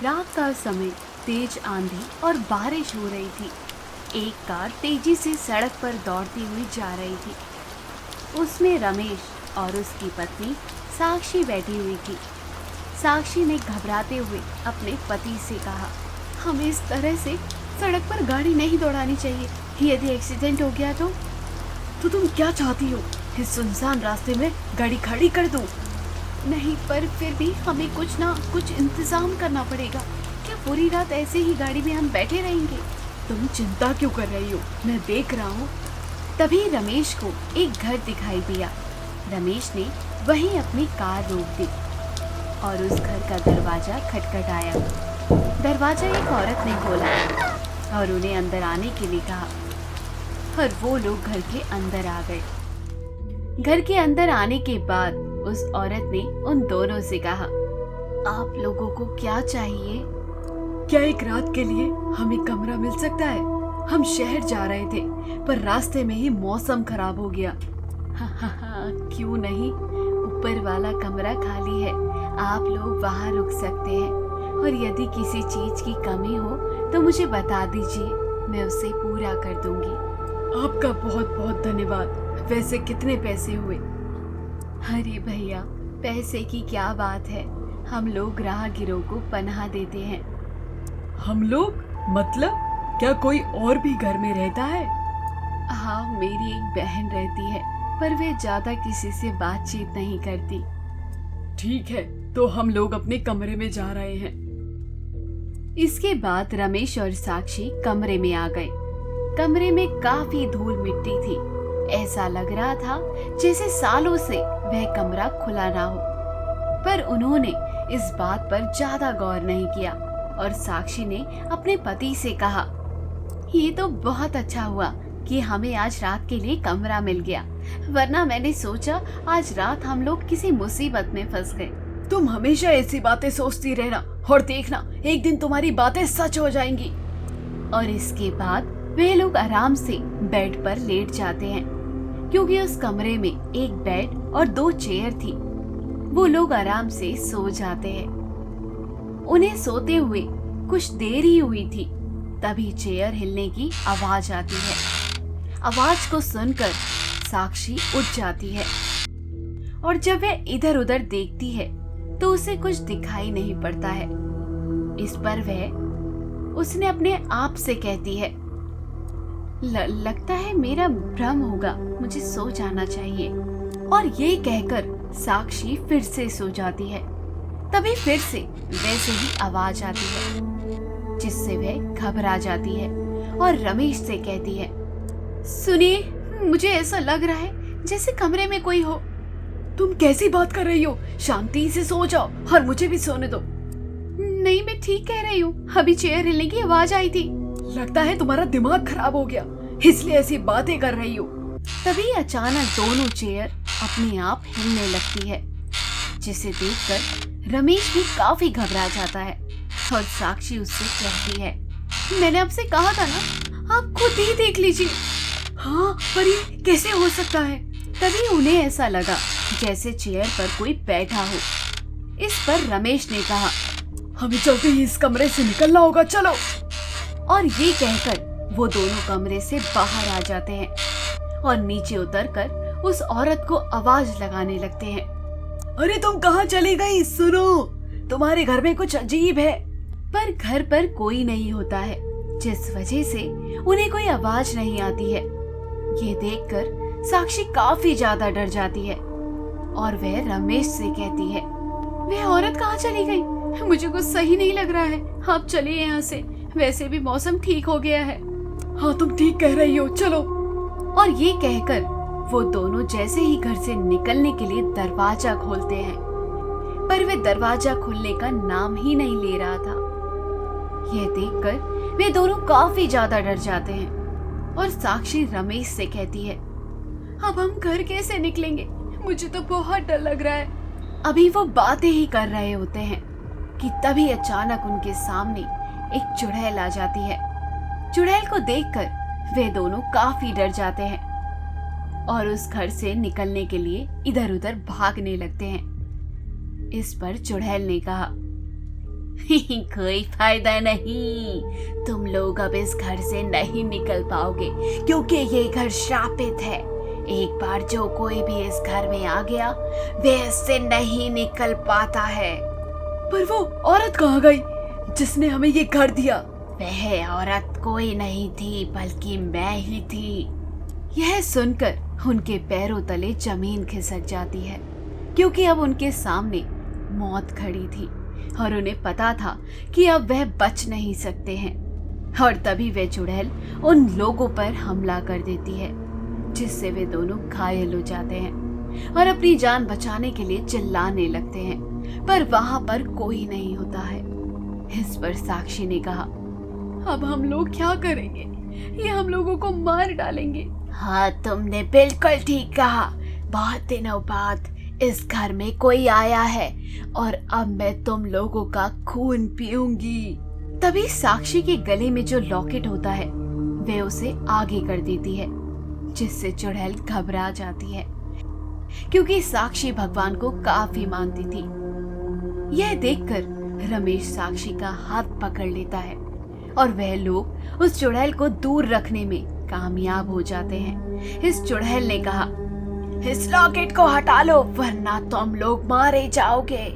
रात का समय, तेज आंधी और बारिश हो रही थी। एक कार तेजी से सड़क पर दौड़ती हुई जा रही थी। उसमें रमेश और उसकी पत्नी साक्षी बैठी हुई थी। साक्षी ने घबराते हुए अपने पति से कहा, हमें इस तरह से सड़क पर गाड़ी नहीं दौड़ानी चाहिए। यदि एक्सीडेंट हो गया तो तुम क्या चाहती हो? इस सुनसान रास्ते में गाड़ी खड़ी कर दूं? नहीं, पर फिर भी हमें कुछ ना कुछ इंतजाम करना पड़ेगा। क्या पूरी रात ऐसे ही गाड़ी में हम बैठे रहेंगे? तुम चिंता क्यों कर रही हो? मैं देख रहा हूँ। तभी रमेश को एक घर दिखाई दिया। रमेश ने वहीं अपनी कार रोक दी और उस घर का दरवाजा खटखटाया। दरवाजा एक औरत ने खोला और उन्हें अंदर आने के लिए कहा, और वो लोग घर के अंदर आ गए। घर के अंदर आने के बाद उस औरत ने उन दोनों से कहा, आप लोगों को क्या चाहिए? क्या एक रात के लिए हमें कमरा मिल सकता है? हम शहर जा रहे थे, पर रास्ते में ही मौसम खराब हो गया। हाँ, क्यों नहीं, ऊपर वाला कमरा खाली है, आप लोग वहाँ रुक सकते हैं। और यदि किसी चीज की कमी हो तो मुझे बता दीजिए, मैं उसे पूरा कर दूंगी। आपका बहुत बहुत धन्यवाद। वैसे कितने पैसे हुए? अरे भैया, पैसे की क्या बात है, हम लोग राहगीरों को पनाह देते हैं। हम लोग? मतलब क्या कोई और भी घर में रहता है? हाँ, मेरी एक बहन रहती है, पर वे ज्यादा किसी से बातचीत नहीं करती। ठीक है, तो हम लोग अपने कमरे में जा रहे हैं। इसके बाद रमेश और साक्षी कमरे में आ गए। कमरे में काफी धूल मिट्टी थी। ऐसा लग रहा था जैसे सालों से वह कमरा खुला ना हो। पर उन्होंने इस बात पर ज्यादा गौर नहीं किया और साक्षी ने अपने पति से कहा, ये तो बहुत अच्छा हुआ कि हमें आज रात के लिए कमरा मिल गया, वरना मैंने सोचा आज रात हम लोग किसी मुसीबत में फंस गए। तुम हमेशा ऐसी बातें सोचती रहना और देखना, एक दिन तुम्हारी बातें सच हो जाएंगी। और इसके बाद वे लोग आराम से बेड पर लेट जाते हैं, क्योंकि उस कमरे में एक बेड और 2 चेयर थी। वो लोग आराम से सो जाते हैं। उन्हें सोते हुए कुछ देर ही हुई थी, तभी चेयर हिलने की आवाज आती है। आवाज को सुनकर साक्षी उठ जाती है और जब वह इधर उधर देखती है तो उसे कुछ दिखाई नहीं पड़ता है। इस पर वह उसने अपने आप से कहती है, लगता है मेरा भ्रम होगा, मुझे सो जाना चाहिए। और ये कहकर साक्षी फिर से सो जाती है। तभी फिर से वैसे ही आवाज आती है, जिससे वह घबरा जाती है और रमेश से कहती है, सुनिए, मुझे ऐसा लग रहा है जैसे कमरे में कोई हो। तुम कैसी बात कर रही हो? शांति से सो जाओ और मुझे भी सोने दो। नहीं, मैं ठीक कह रही हूँ, अभी चेयर हिलने की आवाज आई थी। लगता है तुम्हारा दिमाग खराब हो गया, इसलिए ऐसी बातें कर रही हो। तभी अचानक दोनों चेयर अपने आप हिलने लगती है, जिसे देखकर रमेश भी काफी घबरा जाता है और साक्षी उससे कहती है, मैंने आपसे कहा था ना, आप खुद ही देख लीजिए। हाँ, पर ये कैसे हो सकता है? तभी उन्हें ऐसा लगा जैसे चेयर पर कोई बैठा हो। इस पर रमेश ने कहा, हमें जल्दी ही इस कमरे से निकलना होगा, चलो। और ये कहकर वो दोनों कमरे से बाहर आ जाते हैं और नीचे उतरकर उस औरत को आवाज लगाने लगते हैं, अरे तुम कहाँ चली गई? सुनो, तुम्हारे घर में कुछ अजीब है। पर घर पर कोई नहीं होता है, जिस वजह से उन्हें कोई आवाज नहीं आती है। ये देखकर साक्षी काफी ज्यादा डर जाती है और वह रमेश से कहती है, वह औरत कहाँ चली गई? मुझे कुछ सही नहीं लग रहा है, आप चलिए यहाँ से, वैसे भी मौसम ठीक हो गया है। हाँ, तुम ठीक कह रही हो, चलो। और ये कहकर वो दोनों जैसे ही घर से निकलने के लिए दरवाजा खोलते हैं, पर वे दरवाजा खुलने का नाम ही नहीं ले रहा था। यह देखकर वे दोनों काफी ज्यादा डर जाते हैं और साक्षी रमेश से कहती है, अब हम घर कैसे निकलेंगे? मुझे तो बहुत डर लग रहा है। अभी वो बातें ही कर रहे होते हैं कि तभी अचानक उनके सामने एक चुड़ैल आ जाती है। चुड़ैल को देखकर वे दोनों काफी डर जाते हैं और उस घर से निकलने के लिए इधर उधर भागने लगते हैं। इस पर चुड़ैल ने कहा, कोई फायदा नहीं, तुम लोग अब इस घर से नहीं निकल पाओगे क्योंकि ये घर श्रापित है। एक बार जो कोई भी इस घर में आ गया वह इससे नहीं निकल पाता है। पर वो औरत कहाँ गई जिसने हमें ये घर दिया? वह औरत कोई नहीं थी बल्कि मैं ही थी। यह सुनकर उनके पैरों तले जमीन खिसक जाती है क्योंकि अब उनके सामने मौत खड़ी थी और उन्हें पता था कि अब वह बच नहीं सकते हैं। और तभी वह चुड़ैल उन लोगों पर हमला कर देती है जिससे वे दोनों घायल हो जाते हैं और अपनी जान बचाने के लिए चिल्लाने लगते हैं, पर वहां पर कोई नहीं होता है। इस पर साक्षी ने कहा, अब हम लोग क्या करेंगे? ये हम लोगों को मार डालेंगे। हाँ, तुमने बिल्कुल ठीक कहा। बहुत दिनों बाद इस घर में कोई आया है और अब मैं तुम लोगों का खून पीऊंगी। तभी साक्षी के गले में जो लॉकेट होता है वे उसे आगे कर देती है जिससे चुड़ैल घबरा जाती है क्योंकि साक्षी भगवान को काफी मानती थी। यह देखकर रमेश साक्षी का हाथ पकड़ लेता है और वह लोग उस चुड़ैल को दूर रखने में कामयाब हो जाते हैं। इस चुड़ैल ने कहा, इस लॉकेट को हटा लो वरना तुम लोग मारे जाओगे।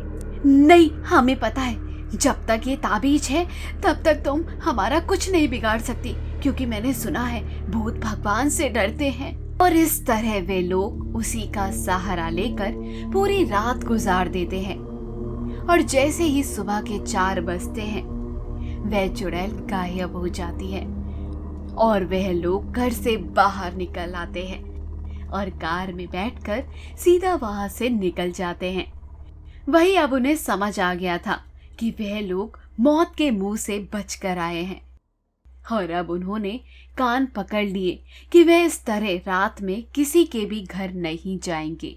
नहीं, हमें पता है जब तक ये ताबीज है तब तक तुम हमारा कुछ नहीं बिगाड़ सकती क्योंकि मैंने सुना है भूत भगवान से डरते हैं। और इस तरह वे लोग उसी का सहारा लेकर पूरी रात गुजार देते हैं और जैसे ही सुबह के 4 बजते हैं वह चुड़ैल गायब हो जाती है और वह लोग घर से बाहर निकल आते हैं और कार में बैठकर सीधा वहां से निकल जाते हैं। वही अब उन्हें समझ आ गया था कि वह लोग मौत के मुंह से बचकर आए हैं और अब उन्होंने कान पकड़ लिए कि वह इस तरह रात में किसी के भी घर नहीं जाएंगे।